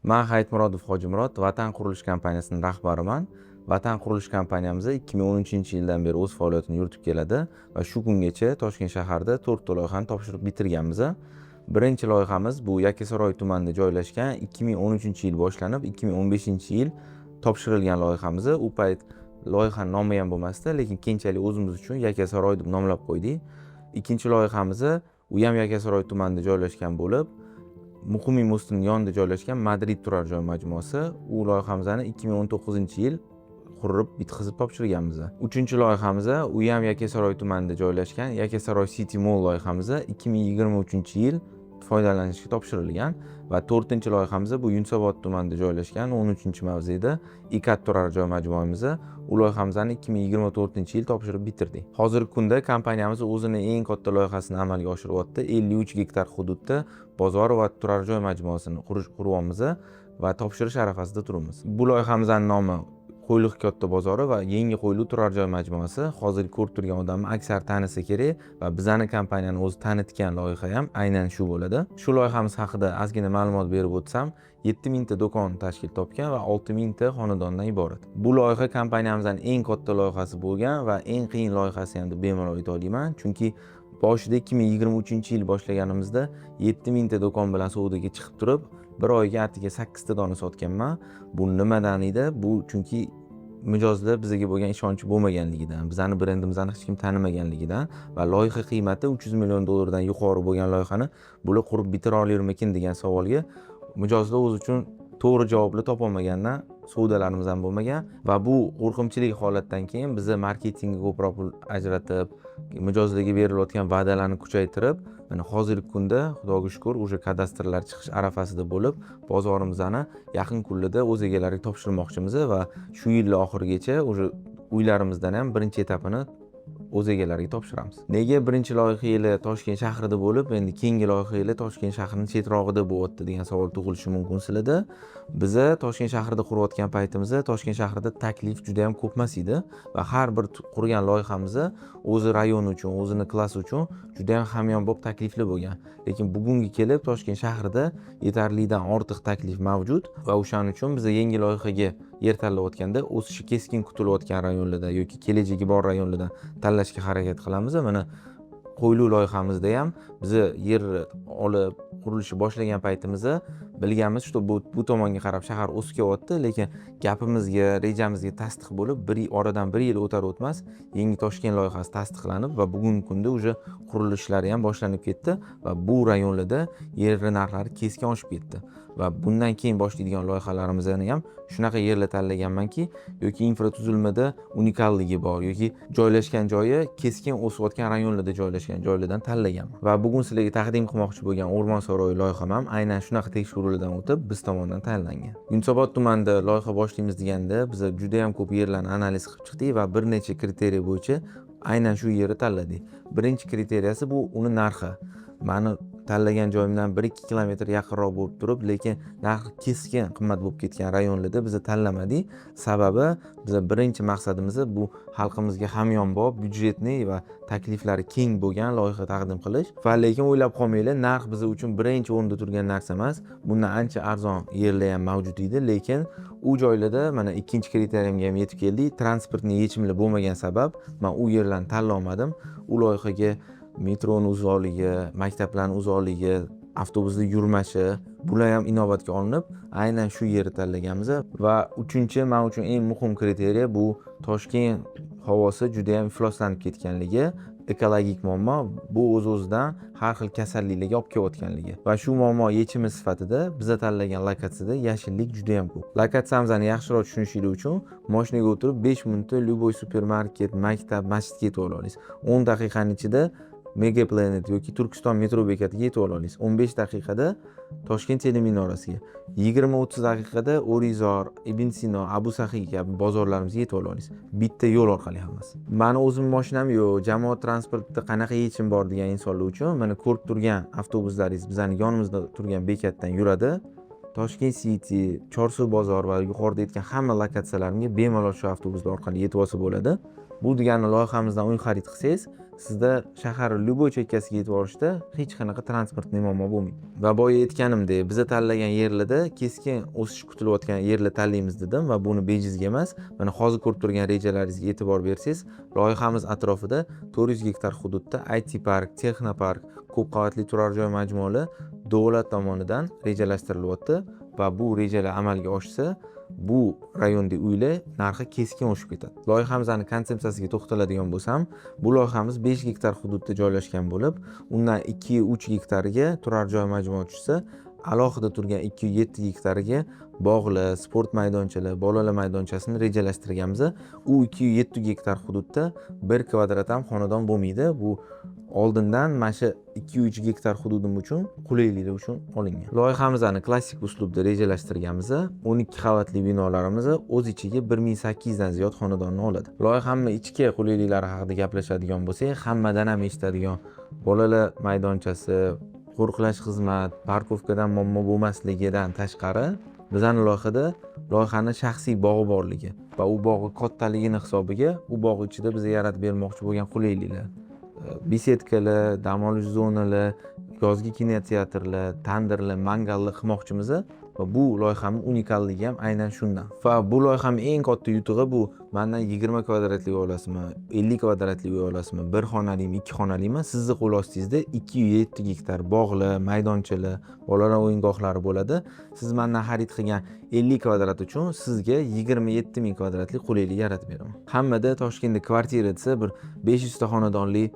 Men Hayitmurodov Hojimurod, Vatan qurilish kompaniyasining rahbariman. Vatan qurilish kompaniyamiz 2013-yildan beri o'z faoliyatini yuritib keladi va shu kungacha Toshkent shahrida 4 ta loyihani topshirib bitirganmiz. Birinchi loyihamiz bu Yakkasaroy tumanida joylashgan 2013-yil boshlanib 2015-yil topshirilgan loyihamiz. U payt loyihaning nomi ham bo'lmasdi, lekin keyinchalik o'zimiz uchun Yakkasaroy deb nomlab qo'ydik. Ikkinchi loyihamiz u ham Yakkasaroy tumanida joylashgan bo'lib, Muqimiy mostining yonida joylashgan Madrid turar joy majmuasi. U loyihamizni 2019-yil qurib bitkazib topshirganmiz. Uchinchi loyihamiz u ham Yakkasaroy tumanida joylashgan Yakkasaroy City Mall loyihamiz 2023-yil foydalanishga topshirilgan va 4-loyihamiz bu Yunusobod tumanida joylashgan 13-mavzeda Ikat turar joy majmuamiz. U loyihamizni 2024-yil topshirib bitirdik. Hozirgi kunda kompaniyamiz o'zining eng katta loyihasini amalga oshiryapti. 53 gektar hududda bozor va turar joy majmuasini quryapmiz va topshirish arafasida turibmiz. Bu loyihamizning nomi Qo'yliq katta bozori va Yangi Qo'yliq turar joy majmuasi. Hozir ko'rib turgan odamni aksar tanisa kerak va bizning kompaniyani o'zi tanitgan loyiha ham aynan shu bo'ladi. Shu loyihamiz haqida ozgina ma'lumot berib o'tsam, 7000 ta do'kon tashkil topgan va 6000 ta xonadondan iborat. Bu loyiha kompaniyamizning eng katta loyihasi bo'lgan va eng qiyin loyihasi ham deb bemalol ayta olaman, chunki boshida 2023-yil boshlaganimizda 7000 ta do'kon bilan savdoga chiqib turib, bir oyga atiga 8 ta dona sotganman. Bu nimadan edi? Bu chunki mijozlar bizga bo'lgan ishonchi bo'lmaganligidan, bizning brendimizni hech kim tanimaganligidan va loyiha qiymati 300 million dollardan yuqori bo'lgan loyihani bular qurib bitira olarmikin degan savolga mijozlar o'z uchun to'g'ri javobni topa olmagandan savdolarimiz ham bo'lmagan va bu qo'rqinchli holatdan keyin biz marketingga ko'proq pul ajratib, mijozlarga berilayotgan va'dalarni kuchaytirib, mana hozirgi kunda Xudoga shukr, o'sha kadastrlar chiqish arafasida bo'lib, bozorimizni yaqin kunlarda o'z egalariga topshirmoqchimiz va shu yil oxirigacha o'sha uylarimizdan ham birinchi etapini o'z egalariga topshiramiz. Nega birinchi loyiha yili Toshkent shahrida bo'lib, endi keyingi loyiha yili Toshkent shahrining chetrog'ida bo'lyapti degan savol tug'ilishi mumkin sizlarda. Biz Toshkent shahrida qurayotgan paytimizda Toshkent shahrida taklif juda ham ko'p emas edi va har bir qurgan loyihamiz o'zi rayon uchun, o'zini klass uchun juda ham hamyonbop taklifli bo'lgan. Lekin bugunga kelib Toshkent shahrida yetarlidan ortiq taklif mavjud va o'shaning uchun biz yangi loyihaga yer tanlayotganda o'sishi keskin kutilayotgan rayonlarda yoki kelajagi bor rayonlardan tanlashga harakat qilamiz. Mana Qo'yliq loyihamizda ham biz yer olib qurilishni boshlagan paytimizda bilganmiz, что bu tomonga qarab shahar o'sib kelyapti, lekin gapimizga, rejamizga tasdiq bo'lib, oradan 1 yil o'tar o'tmas yangi Toshkent loyihasi tasdiqlanib va bugungi kunda уже qurilishlari ham boshlanib ketdi va bu rayonlarda yer narxlari keskin oshib ketdi. Va bundan keyin boshlaydigan loyihalarimizni ham shunaqa yerlar tanlaganmanki, yoki infratuzilmada unikalligi bor yoki joylashgan joyi keskin o'sayotgan rayonlarda joylashgan joylardan tanlaganman. Va bugun sizlarga taqdim qilmoqchi bo'lgan O'rmon saroyi loyiham ham aynan shunaqa tekshiruvlardan o'tib biz tomonidan tanlangan. Yunusobod tumanida loyiha boshlaymiz deganda biz juda ham ko'p yerlarni analiz qilib chiqdik va bir necha kriteriya bo'yicha aynan shu yerni tanladik. Birinchi kriteriyasi bu uni narxi. Mani tanlagan joyimdan 1-2 kilometr yaqinroq bo'lib turib, lekin narxi keskin qimmat bo'lib ketgan rayonlarda biz tanlamadik. Sababi biz birinchi maqsadimiz bu xalqimizga hamyonbop, byudjetli va takliflari keng bo'lgan loyiha taqdim qilish. Va lekin o'ylab qolmanglar, narx biz uchun birinchi o'rinda turgan narsa emas. Bundan ancha arzon yerlar ham mavjud edi, lekin u joylarda mana ikkinchi kriteriyamga ham yetib keldik. Transportning yechimli bo'lmagan sabab men u yerlarni tanlay olmadim. U loyihaga metroning uzoqligi, maktablarning uzoqligi, avtobusda yurmashi, bular ham inobatga olinib, aynan shu yerni tanlaganmiz va uchinchi men uchun eng muhim kriteriya bu Toshkent havosi juda ham ifloslanib ketganligi, ekologik muammo, bu o'z-o'zidan har xil kasalliklarga olib kelayotganligi. Va shu muammo yechimi sifatida biz tanlagan lokatsiyada yashillik juda ham ko'p. Lokatsiyamizni yaxshiroq tushunishingiz uchun mashinaga o'tirib 5 minutda любой supermarket, maktab, masjidga yetib olasiz. 10 daqiqaning ichida Mega Planet yoki Turkiston metro bekatiga yetib olasiz. 15 daqiqada Toshkent teleminorasiga, 20-30 daqiqada O'rizor, Ibn Sino, Abu Sahiy kabi bozorlarimizga yetib olasiz. Bitta yo'l orqali hammasi. Mani o'zim mashinam yo'q, jamoat transportida qanaqa yechim bor degan insonlar uchun mana ko'rib turgan avtobuslaringiz bizning yonimizda turgan bekatdan yuradi. Toshkent City, Chorsu bozor va yuqorida aytgan hamma lokatsiyalarimga bemalol shu avtobuslar orqali yetib olsa bo'ladi. Bu degani loyihamizdan uy xarid qilsangiz, sizda shahar любой chekkasiga yetib borishda hech qanaqa transportni muammo bo'lmaydi. Va boya aytganimdek, biza tanlagan yerlarda keskin o'sish kutilayotgan yerlar tanlaymiz dedim va buni bejizga emas. Mana hozir ko'rib turgan rejalaringizga e'tibor bersangiz, loyihamiz atrofida 400 gektar hududda IT park, texnopark, ko'p qavatli turar joy majmualari davlat tomonidan rejalashtirilyapti va bu rejalar amalga oshsa, bu rayonda uylar narxi keskin oshib ketadi. Loyihamizning konsepsiyasiga to'xtaladigan bo'lsam, bu loyihamiz 5 gektar hududda joylashgan bo'lib, undan 2-3 gektarga turar joy majmua tushsa, alohida turgan 2-7 gektariga bog'lar, sport maydonchalari, bolalar maydonchasini rejalashtirganmiz. U 2-7 gektar hududda 1 kvadrat ham xonadon bo'lmaydi. Bu oldindan mana shu 2-3 gektar hududim uchun qulayliklar uchun olingan. Loyihamizni klassik uslubda rejalashtirganmiz. 12 qavatli binolarimiz o'z ichiga 1800 dan ziyod xonadonni oladi. Loyihamning ichki qulayliklari haqida gaplashadigan bo'lsak, hammadan ham eshitadigan bolalar maydonchasi, qo'riqlash xizmat, parkovkadan muammo bo'lmasligidan tashqari, bizning loyihani shaxsiy bog'i borligi va u bog'i kattaligini hisobiga u bog' ichida biz yaratib bermoqchi bo'lgan qulayliklar, besedkalar, dam olish zonalari, yozgi kinoteatrlar, tandirlar, mangallar qilmoqchimiz va bu loyihaning unikalligi ham aynan shundan. Va bu loyihaning eng katta yutug'i bu mendan 20 kvadratli uy olasizmi, 50 kvadratli uy olasizmi, bir xonalimi, ikki xonalimi, sizni qo'l ostingizda 2-7 gektar bog'lar, maydonchalar, bolalar o'yingohlari bo'ladi. Siz mendan xarid qilgan 50 kvadrat uchun sizga 27 ming kvadratli qulaylik yaratib beraman. Hammada Toshkentda kvartira desa bir 500 ta xonadonli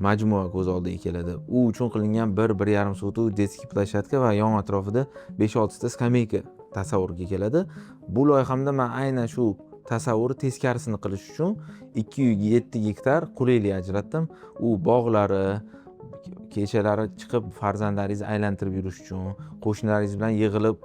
majmua ko'z oldiga keladi. U uchun qilingan 1-1,5 sotuv detskiy plashatka va yon atrofida 5-6 ta skameyka tasavvurga keladi. Bu loyihamda men aynan shu tasavvur teskarisini qilish uchun 2-7 gektar qulaylik ajratdim. U bog'lari, kechalari chiqib farzandlaringizni aylantirib yurish uchun, qo'shnilaringiz bilan yig'ilib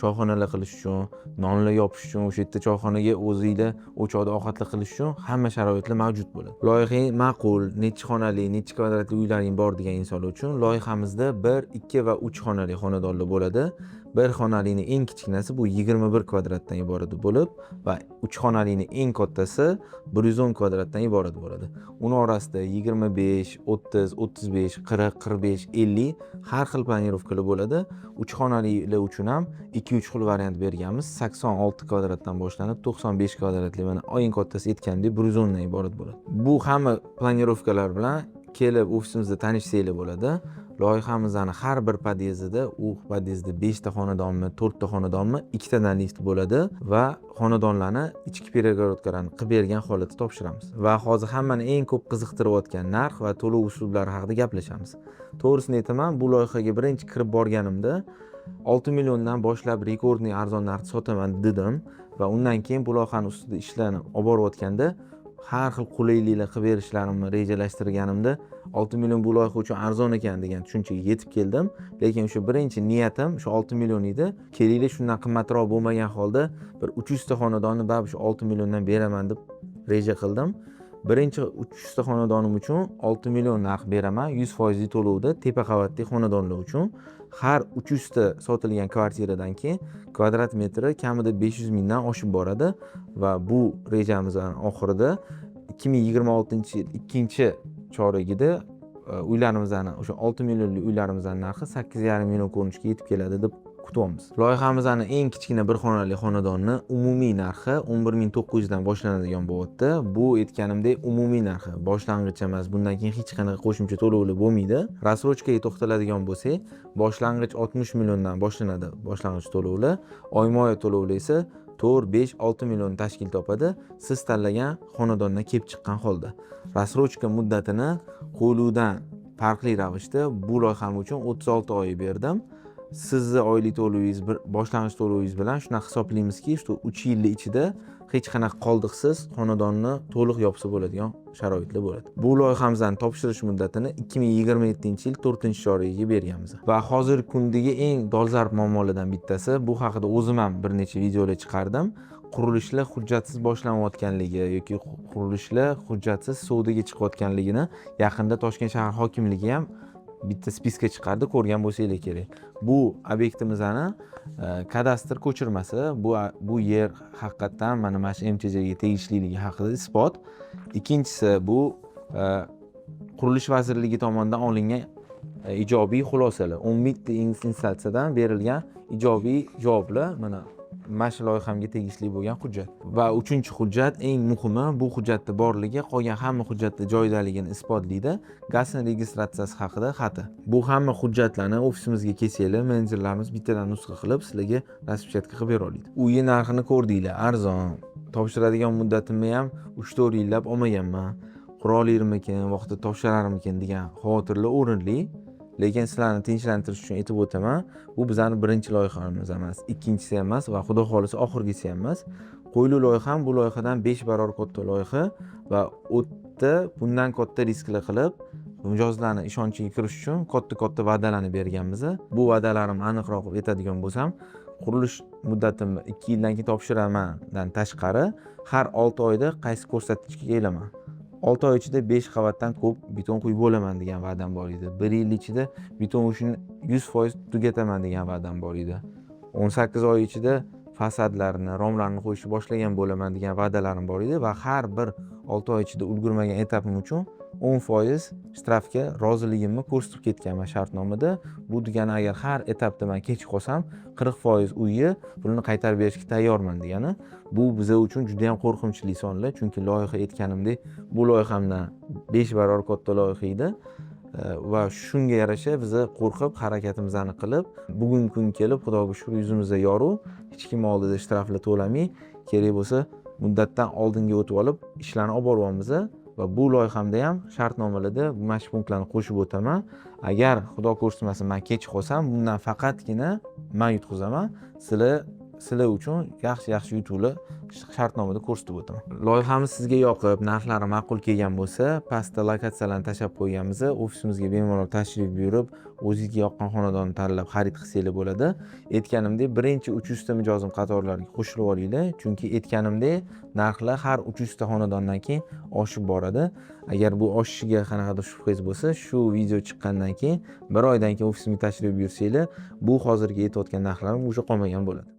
choyxonalar qilish uchun, nonlar yopish uchun, o'sha yerda choyxonaga o'zingizlar o'choqda ovqatlar qilish uchun hamma sharoitlar mavjud bo'ladi. Loyihang ma'qul, necha xonali, necha kvadratli uylaring bor degan insonlar uchun loyihamizda 1, 2 va 3 xonali xonadonlar bo'ladi. Bir xonalining eng kichkinasi bu 21 kvadratdan iborat bo'lib va 3 xonalining eng kattasi 110 kvadratdan iborat bo'ladi. Uning orasida 25, 30, 35, 40, 45, 50 har xil planirovkalar bo'ladi. 3 xonalilar uchun ham 2-3 xil variant berganmiz. 86 kvadratdan boshlanib 95 kvadratli mana eng kattasi aytgandek 110 dan iborat bo'ladi. Bu hamma planirovkalar bilan kelib ofisimizda tanishsanglar bo'ladi. Loyihamizning har bir podyezdida, u podyezdda 5 ta xonadonmi, 4 ta xonadonmi, 2 tadan lift bo'ladi va xonadonlarni ichki перегородкаlarni qilib bergan holatda topshiramiz. Va hozir hammani eng ko'p qiziqtirayotgan narx va to'lov uslublari haqida gaplashamiz. To'g'risini aytaman, bu loyihaga birinchi kirib borganimda 6 milliondan boshlab rekordniy arzon narxda sotaman dedim va undan keyin bu loyihaning ustida ishlarni olib borayotganda har xil qulayliklar qilib berishlarimni rejalashtirganimda 6 million bu loyiha uchun arzon ekan degan tushunchaga yetib keldim. Lekin o'sha birinchi niyatim shu 6 million edi. Kelinglar shundan qimmatroq bo'lmagan holda bir 300 ta xonadonni baribir shu 6 milliondan beraman deb reja qildim. Birinchi 300 ta xonadonim uchun 6 million narx beraman, 100% to'lovda tepa qavatli xonadonlar uchun. Har 300 ta sotilgan kvartiradan keyin kvadrat metri kamida 500 mingdan oshib boradi va bu rejamizning oxirida 2026-yil ikkinchi choragida uylarimizning o'sha 6 millionli uylarimizning narxi 8,5 million ko'rinishga yetib keladi deb kutyapmiz. Loyihamizning eng kichkina bir xonali xonadonni umumiy narxi 11,900 dan boshlanadigan bo'lyapti. Bu aytganimdek umumiy narxi, boshlang'ich emas. Bundan keyin hech qanaqa qo'shimcha to'lovlar bo'lmaydi. Rassrochkaga to'xtaladigan bo'lsak, boshlang'ich 60 milliondan boshlanadi boshlang'ich to'lovlar. Oyma-oy to'lovlar esa 4, 5, 6 million tashkil topadi. Siz tanlagan xonadondan kelib chiqqan holda. Rassrochka muddatini qo'luvdan farqli ravishda bu loyiham uchun 36 oy berdim. Sizni oylik to'lovingiz, boshlang'ich to'lovingiz bilan shuna hisoblaymizki, shu 3 yil ichida hech qanaqa qoldiqsiz xonadonni to'liq yopsa bo'ladigan sharoitlar bo'ladi. Bu loyihamizning topshirish muddatini 2027-yil 4-choragiga berganmiz. Va hozirgi kundagi eng dolzarb muammolardan bittasi, bu haqida o'zim ham bir necha videolar chiqardim. Qurilishlar hujjatsiz boshlanayotganligi yoki qurilishlar hujjatsiz savdoga chiqayotganligini yaqinda Toshkent shahar hokimligi ham bitta spiska chiqardi, ko'rgan bo'lsanglar kerak. Bu obyektimizning kadastr ko'chirmasi, bu yer haqiqatan mana shu MTJga tegishliligi haqida isbot. Ikkinchisi bu Qurilish vazirligi tomonidan olingan ijobiy xulosalar, 10 mingta instansiyadan berilgan ijobiy javoblar mana shu loyihamga tegishli bo'lgan hujjat. Va 3-hujjat, eng muhimi, bu hujjatda borligi qolgan hamma hujjatda joyidaligini isbotlaydi. Gazning registratsiyasi haqida xati. Bu hamma hujjatlarni ofisimizga kelsanglar, menejerlarimiz bittadan nusxa qilib sizlarga raspechatка qilib bera oladi. Uyi narxini ko'rdinglar, arzon. Topshiradigan muddatimni ham 3-4 yillab olmaganman. Qura olarmikin, vaqtida topshirarmikin degan xavotirlar o'rinli. Lekin sizlarni tinchlantirish uchun aytib o'taman, bu bizning birinchi loyihamiz emas, ikkinchisi emas va xudo xolisa oxirgisi emas. Qo'yli loyiham bu loyihadan 5 barobar katta loyiha va o'tda bundan katta risklar qilib, mijozlarni ishonchiga kirish uchun katta va'dalarni berganmiz. Bu va'dalarim aniqroq aytadigan bo'lsam, qurilish muddatimni 2 yildan keyin topshiramandan tashqari har 6 oyda qaysi ko'rsatkichga kelaman. 6 oy ichida 5 qavatdan ko'p beton quyib bo'laman degan va'dam bor edi. 1 yil ichida beton o'shini 100% tugataman degan va'dam bor edi. 18 oy ichida fasadlarni, romlarni qo'yishni boshlagan bo'laman degan va'dalarim bor edi va har bir 6 oy ichida ulgurmagan etapim uchun 10% shtrafga roziligimni ko'rsatib ketganman shartnomada. Bu degani agar har etapda men kech qolsam 40% uyni pulini qaytarib berishga tayyorman degani. Bu bizlar uchun juda ham qo'rqinchli sonlar, chunki loyiha aytganimdek, bu loyihamdan 5 barobar katta loyiha edi. Va shunga yarasha biz qo'rqib harakatimizni qilib, bugungi kun kelib xudoga shukr yuzimizda yorug', hech kim oldida shtraflar to'lamay, kerak bo'lsa muddatdan oldinga o'tib olib ishlarni olib boryapmiz. Va bu loyihamda ham shartnomalarda mana shu punktlarni qo'shib o'taman. Agar xudo ko'rsatmasin men kech qolsam, bundan faqatgina men yutqizaman. Sizlar uchun yaxshi yutuqlar shartnomada ko'rsatib o'taman. Loyihamiz sizga yoqib, narxlari ma'qul kelgan bo'lsa, pastda lokatsiyalarni tashab qo'yganmiz. Ofisimizga bemalol tashrif buyurib, o'zingizga yoqqan xonadonni tanlab xarid qilsangiz bo'ladi. Aytganimdek, birinchi 300 ta mijozim qatorlariga qo'shilib olinglar, chunki aytganimdek, narxlar har 300 ta xonadondan keyin oshib boradi. Agar bu oshishiga qanaqadir shubhangiz bo'lsa, shu video chiqqandan keyin 1 oydan keyin ofisimga tashrif buyursanglar, bu hozirgi aytayotgan narxlarim o'sha qolmagan bo'ladi.